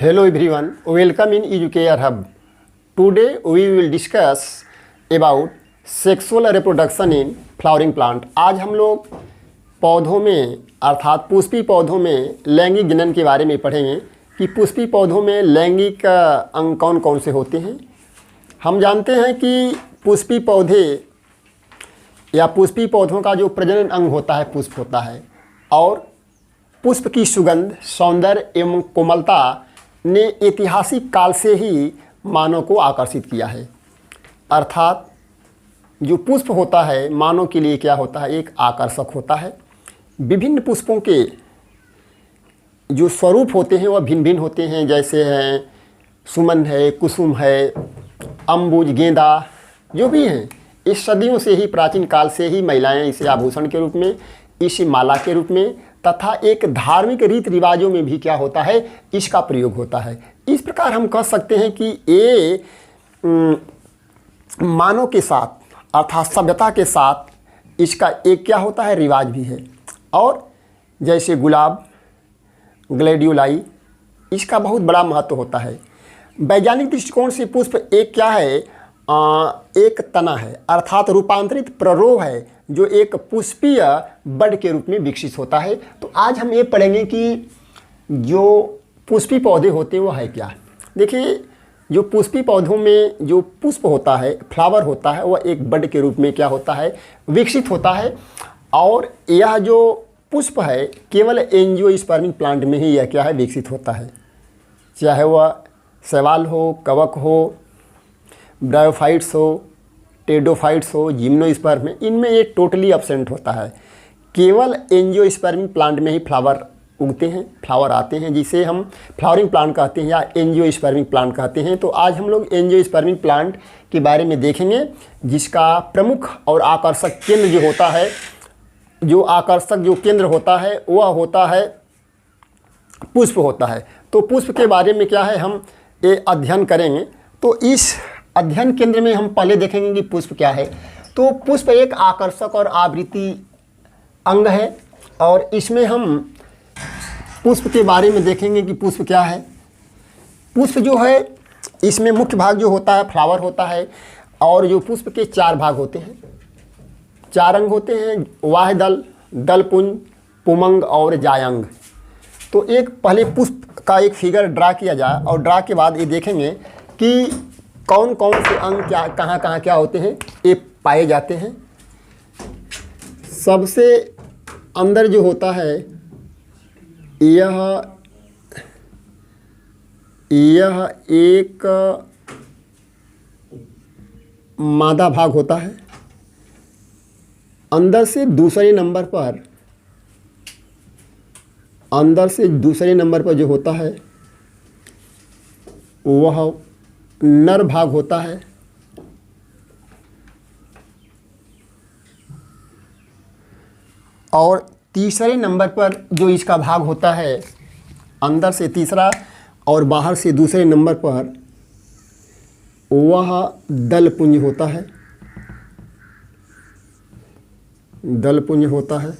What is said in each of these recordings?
Hello everyone, welcome in Educare Hub. Today we will discuss about sexual reproduction in flowering plant. आज हम लोग पौधों में अर्थात पुष्पी पौधों में लैंगिक जनन के बारे में पढ़ेंगे कि पुष्पी पौधों में लैंगिक अंग कौन कौन से होते हैं। हम जानते हैं कि पुष्पी पौधे या पुष्पी पौधों का जो प्रजनन अंग होता है पुष्प होता है और पुष्प की सुगंध, सौंदर्य एवं कोमलता ने ऐतिहासिक काल से ही मानव को आकर्षित किया है। अर्थात जो पुष्प होता है मानव के लिए क्या होता है, एक आकर्षक होता है। विभिन्न पुष्पों के जो स्वरूप होते हैं वह भिन्न भिन्न होते हैं, जैसे हैं सुमन है, कुसुम है, अम्बुज, गेंदा, जो भी हैं। इस सदियों से ही, प्राचीन काल से ही महिलाएं इसे आभूषण के रूप में, इसे माला के रूप में तथा एक धार्मिक रीति रिवाजों में भी क्या होता है, इसका प्रयोग होता है। इस प्रकार हम कह सकते हैं कि ये मानव के साथ अर्थात सभ्यता के साथ इसका एक क्या होता है, रिवाज भी है। और जैसे गुलाब, ग्लैडियोलाई, इसका बहुत बड़ा महत्व होता है। वैज्ञानिक दृष्टिकोण से पुष्प एक क्या है, एक तना है अर्थात रूपांतरित प्ररोह है जो एक पुष्पीय बड के रूप में विकसित होता है। तो आज हम ये पढ़ेंगे कि जो पुष्पी पौधे होते हैं वो है क्या। देखिए, जो पुष्पी पौधों में जो पुष्प होता है, फ्लावर होता है, वह एक बड के रूप में क्या होता है, विकसित होता है। और यह जो पुष्प है केवल एंजियोस्पर्मिक प्लांट में ही यह क्या है, विकसित होता है। चाहे वह शैवाल हो, कवक हो, ब्रायोफाइट्स हो, टेडोफाइट्स हो, जिम्नोस्पर्म में, इनमें ये टोटली एब्सेंट होता है। केवल एंजियोस्पर्मिक प्लांट में ही फ्लावर उगते हैं, फ्लावर आते हैं, जिसे हम फ्लावरिंग प्लांट कहते हैं या एंजियोस्पर्मिक प्लांट कहते हैं। तो आज हम लोग एंजियोस्पर्मिक प्लांट के बारे में देखेंगे, जिसका प्रमुख और आकर्षक केंद्र जो होता है, जो आकर्षक जो केंद्र होता है वह होता है पुष्प होता है। तो पुष्प के बारे में क्या है, हम ये अध्ययन करेंगे। तो इस अध्ययन केंद्र में हम पहले देखेंगे कि पुष्प क्या है। तो पुष्प एक आकर्षक और आवृत्ति अंग है और इसमें हम पुष्प के बारे में देखेंगे कि पुष्प क्या है। पुष्प जो है इसमें मुख्य भाग जो होता है फ्लावर होता है और जो पुष्प के चार भाग होते हैं, चार अंग होते हैं, वाह्यदल, दलपुंज, पुमंग और जायंग। तो एक पहले पुष्प का एक फिगर ड्रा किया जाए और ड्रा के बाद ये देखेंगे कि कौन कौन से अंग क्या कहाँ कहाँ क्या होते हैं, ये पाए जाते हैं। सबसे अंदर जो होता है यह एक मादा भाग होता है। अंदर से दूसरे नंबर पर जो होता है वह नर भाग होता है। और तीसरे नंबर पर जो इसका भाग होता है, अंदर से तीसरा और बाहर से दूसरे नंबर पर, वह दलपुंज होता है। दलपुंज होता है।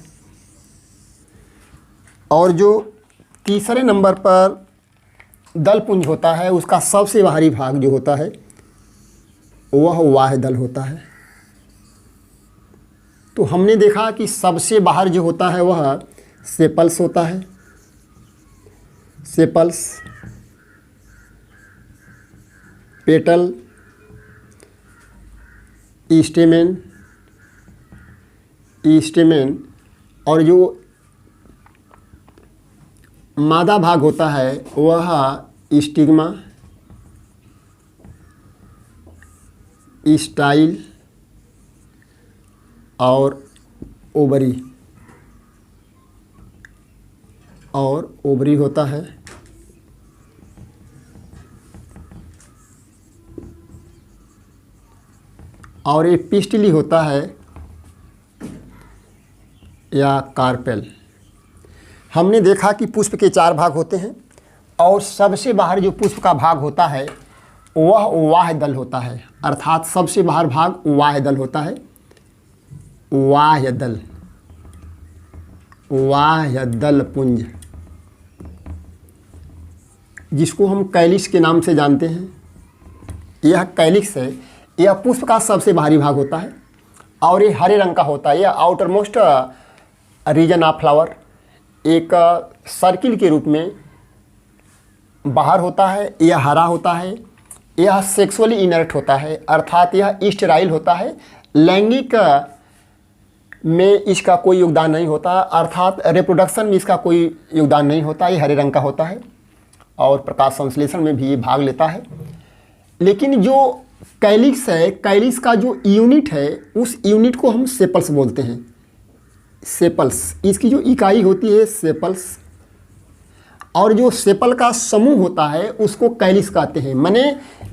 और जो तीसरे नंबर पर दलपुंज होता है उसका सबसे बाहरी भाग जो होता है वह वाह्यदल होता है। तो हमने देखा कि सबसे बाहर जो होता है वह सेपल्स होता है। सेपल्स, पेटल, स्टेमेन और जो मादा भाग होता है वह स्टिग्मा, स्टाइल और ओवरी होता है। और ये पिस्टिली होता है या कार्पेल। हमने देखा कि पुष्प के चार भाग होते हैं और सबसे बाहर जो पुष्प का भाग होता है वह वाह्यदल होता है, अर्थात सबसे बाहर भाग वाह्यदल होता है। वाह्यदल, वाह्यदल पुंज, जिसको हम कैलिक्स के नाम से जानते हैं, यह कैलिक्स है। यह पुष्प का सबसे बाहरी भाग होता है और ये हरे रंग का होता है। यह outermost region of flower एक सर्किल के रूप में बाहर होता है। यह हरा होता है। यह सेक्सुअली इनर्ट होता है, अर्थात यह स्टेराइल होता है। लैंगिक में इसका कोई योगदान नहीं होता, अर्थात रिप्रोडक्शन में इसका कोई योगदान नहीं होता। ये हरे रंग का होता है और प्रकाश संश्लेषण में भी ये भाग लेता है। लेकिन जो कैलिक्स है, कैलिक्स का जो यूनिट है, उस यूनिट को हम सेपल्स बोलते हैं। सेपल्स, इसकी जो इकाई होती है सेपल्स, और जो सेपल का समूह होता है उसको कैलिक्स कहते हैं। माने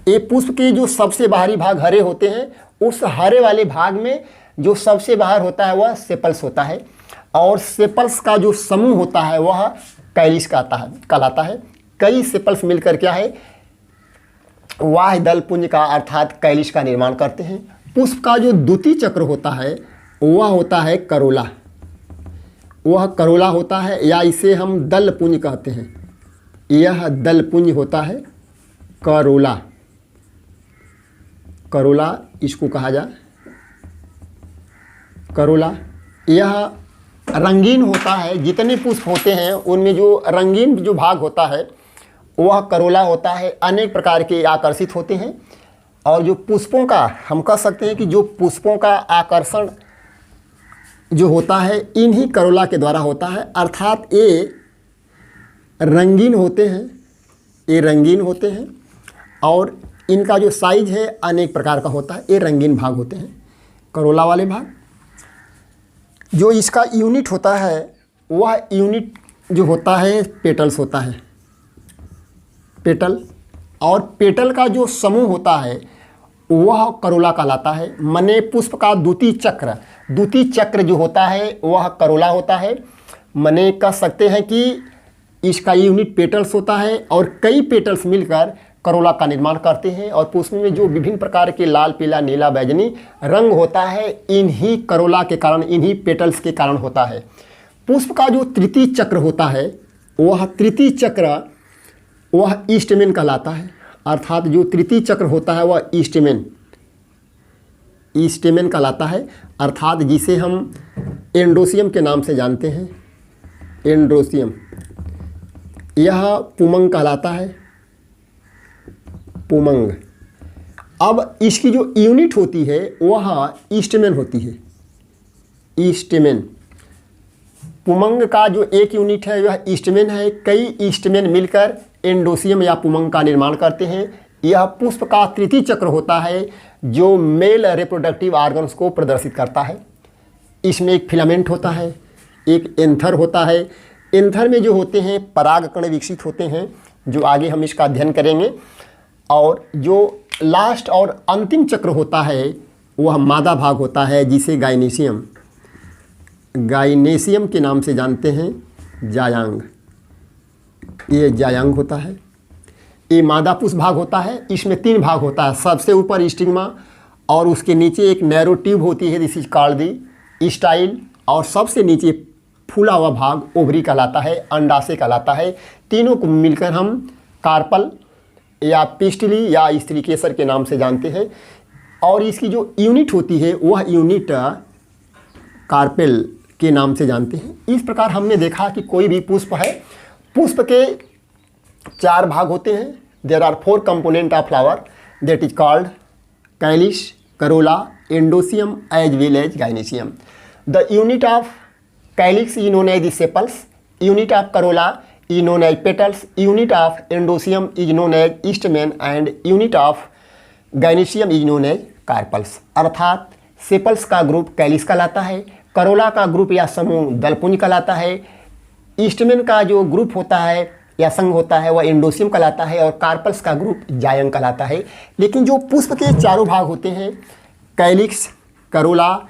ये पुष्प के जो सबसे बाहरी भाग हरे होते हैं, उस हरे वाले भाग में जो सबसे बाहर होता है वह सेपल्स होता है, और सेपल्स का जो समूह होता है वह कैलिक्स कहलाता है। कई सेपल्स मिलकर क्या है, वाह्य दल पुंज का अर्थात कैलिक्स का निर्माण करते हैं। पुष्प का जो द्वितीय चक्र होता है वह होता है करोला। वह करोला होता है, या इसे हम दल पुंज कहते हैं। यह दल पुंज होता है करोला। करोला इसको कहा जाए, करोला। यह रंगीन होता है। जितने पुष्प होते हैं उनमें जो रंगीन जो भाग होता है वह करोला होता है। अनेक प्रकार के आकर्षित होते हैं, और जो पुष्पों का हम कह सकते हैं कि जो पुष्पों का आकर्षण जो होता है इन्हीं करोला के द्वारा होता है, अर्थात ये रंगीन होते हैं। ये रंगीन होते हैं और इनका जो साइज है अनेक प्रकार का होता है। ये रंगीन भाग होते हैं करोला वाले भाग। जो इसका यूनिट होता है वह यूनिट जो होता है पेटल्स होता है, पेटल। और पेटल का जो समूह होता है वह करोला कहलाता है। मने पुष्प का द्वितीय चक्र जो होता है वह करोला होता है। मने कह सकते हैं कि इसका यूनिट पेटल्स होता है, और कई पेटल्स मिलकर करोला का निर्माण करते हैं। और पुष्प में जो विभिन्न प्रकार के लाल, पीला, नीला, बैगनी रंग होता है इन्हीं करोला के कारण, इन्हीं पेटल्स के कारण होता है। पुष्प का जो तृतीय चक्र होता है वह तृतीय चक्र वह स्टेमेन कहलाता है, अर्थात जो तृतीय चक्र होता है वह स्टेमेन कहलाता है, अर्थात जिसे हम एंडोसियम के नाम से जानते हैं। एंडोसियम यह पुमंग कहलाता है, पुमंग। अब इसकी जो यूनिट होती है वह स्टेमेन होती है, स्टेमेन। पुमंग का जो एक यूनिट है वह स्टेमेन है। कई स्टेमेन मिलकर एंडोसियम या पुमंग का निर्माण करते हैं। यह पुष्प का तृतीय चक्र होता है जो मेल रिप्रोडक्टिव ऑर्गन्स को प्रदर्शित करता है। इसमें एक फिलामेंट होता है, एक एंथर होता है। एंथर में जो होते हैं परागकण विकसित होते हैं, जो आगे हम इसका अध्ययन करेंगे। और जो लास्ट और अंतिम चक्र होता है वह मादा भाग होता है, जिसे गाइनेसियम के नाम से जानते हैं, जायांग। ये जायांग होता है। ये मादा पुष्प भाग होता है। इसमें 3 भाग होता है। सबसे ऊपर स्टिग्मा, और उसके नीचे एक नैरो ट्यूब होती है, this is called the style, और सबसे नीचे फूला हुआ भाग ओवरी कहलाता है, अंडाशय कहलाता है। तीनों को मिलकर हम कार्पल या पिस्टिली या स्त्रीकेसर के नाम से जानते हैं। और इसकी जो यूनिट होती है वह यूनिट कार्पेल के नाम से जानते हैं। इस प्रकार हमने देखा कि कोई भी पुष्प है, पुष्प के 4 भाग होते हैं। There are 4 component of flower, that is called calyx, corolla, androecium as well as gynoecium. The unit of calyx is known as the sepals, unit of corolla is known as petals, unit of endosium is known as stamen and unit of gynoecium is known as carpels। अर्थात sepals का group calyx कहलाता है, Corolla का group या समूह दलपुंज कहलाता है, stamen का जो ग्रुप होता है या संघ होता है वह एंडोसियम कहलाता है, और कार्पल्स का ग्रुप जायंग कहलाता है। लेकिन जो पुष्प के 4 भाग होते हैं, कैलिक्स, करोला,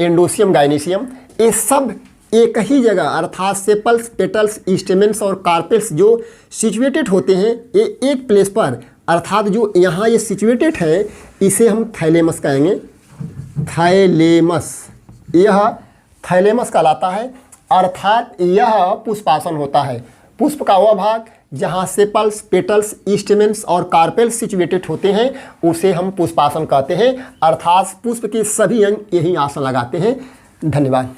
एंडोसियम, गाइनेसियम, ये सब एक ही जगह अर्थात सेपल्स, पेटल्स, स्टेमेन्स और कार्पेल्स जो सिचुएटेड होते हैं ये एक प्लेस पर, अर्थात जो यहाँ ये सिचुएटेड है इसे हम थैलेमस कहेंगे। थैलेमस, यह थैलेमस कहलाता है, अर्थात यह पुष्पासन होता है। पुष्प का वह भाग जहाँ सेपल्स, पेटल्स, स्टेमेंस और कार्पेल्स सिचुएटेड होते हैं उसे हम पुष्पासन कहते हैं। अर्थात पुष्प के सभी अंग यही आसन लगाते हैं। धन्यवाद।